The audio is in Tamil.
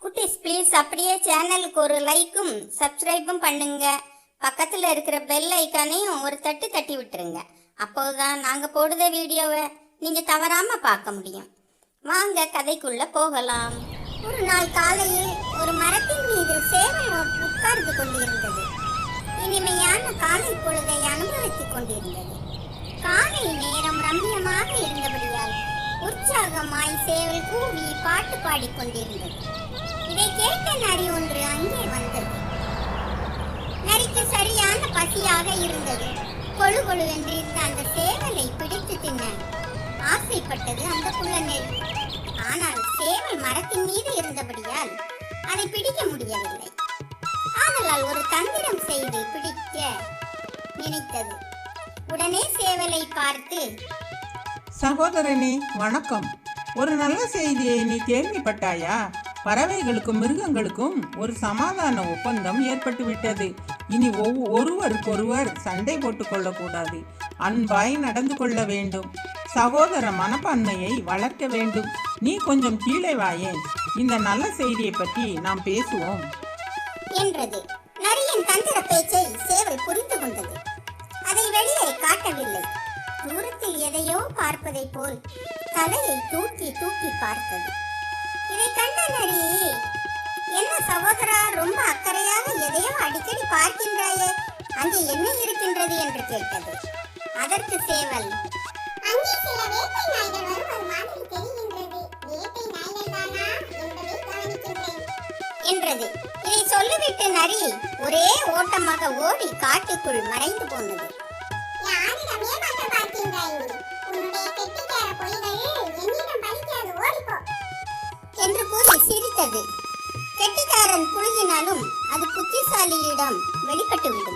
குட்டீஸ் ப்ளீஸ் அப்படியே சேனலுக்கு ஒரு லைக்கும் சப்ஸ்கிரைபும் பண்ணுங்க. பக்கத்தில் இருக்கிற பெல் ஐக்கானையும் ஒரு தட்டு தட்டி விட்டுருங்க. அப்போதுதான் நாங்கள் போடுற வீடியோவை நீங்கள் தவறாமல் பார்க்க முடியும். வாங்க கதைக்குள்ள போகலாம். ஒரு நாள் காலையில் ஒரு மரத்தின் மீது சேவல் உட்கார்ந்து கொண்டிருந்தது. இனிமையான காலை பொழுதை அனுபவித்துக் கொண்டிருந்தது. காலை நேரம் ரம்யமாக இருந்தபடியால் உற்சாகமாய் சேவல் கூவி பாட்டு பாடிக்கொண்டிருந்தது. இதை கேட்ட நரி ஒன்று அங்கே வந்தது. நரிக்கு சரியான பசியாக இருந்தது. கொழு கொழு என்று இருந்த அந்த சேவலை பிடித்து தின்ன ஆசைப்பட்டது அந்த குள்ளநெறி. ஆனால் சேவல் மரத்தின் மீது இருந்தபடியால் அதை பிடிக்க முடியவில்லை. ஆதலால் ஒரு தந்திரம் செய்து பிடிக்க நினைத்தது. உடனே சேவலை பார்த்து, சகோதரனே வணக்கம். ஒரு நல்ல செய்தியை நீ கேள்விப்பட்டாயா? பறவைகளுக்கும் மிருகங்களுக்கும் ஒரு சமாதான ஒப்பந்தம் ஏற்பட்டு விட்டது. இனி ஒருவருக்கொருவர் சண்டை போட்டுக் கொள்ளக்கூடாது. அன்பாய் நடந்து கொள்ள வேண்டும். சகோதர மனப்பான்மையை வளர்க்க வேண்டும். நீ கொஞ்சம் கீழே வாயேன். இந்த நல்ல செய்தியை பற்றி நாம் பேசுவோம் என்றது. நரியின் தந்திர பேச்சை சேவல் புரிந்து கொண்டது. அதை வெளியே காட்டவில்லை. தூரத்தில் எதையோ பார்ப்பதை போல் தலையை தூக்கி தூக்கி பார்த்தது. இதை கண்ட நரி, என்ன சகோதரா, ரொம்ப அக்கறையாக எதையோ அடிக்கடி பார்க்கின்றாயே, அங்கே என்ன இருக்கின்றது என்று கேட்டது. அதற்கு சேவல், அங்கே சில வேட்டை நாய்கள் வருவது மாதிரி தெரிகின்றது. வேட்டை நாய்கள் தானா என்பதை கவனிக்கின்றேன் என்றது. இதை சொல்லிவிட்டு நரி ஒரே ஓட்டமாக ஓடி காட்டுக்குள் மறைந்து போனது. யாரிடம் ஏமாற்ற பார்க்கின்றாய் நீ? உன்னுடைய கெட்டிக்கார பொய்கள் என்னிடம் பலிக்காது, ஓடிப்போ என்று கூறி சிரித்தது. கெட்டிக்காரன் புழுகினாலும் அது புத்திசாலியிடம் வெளிப்பட்டுவிடும்.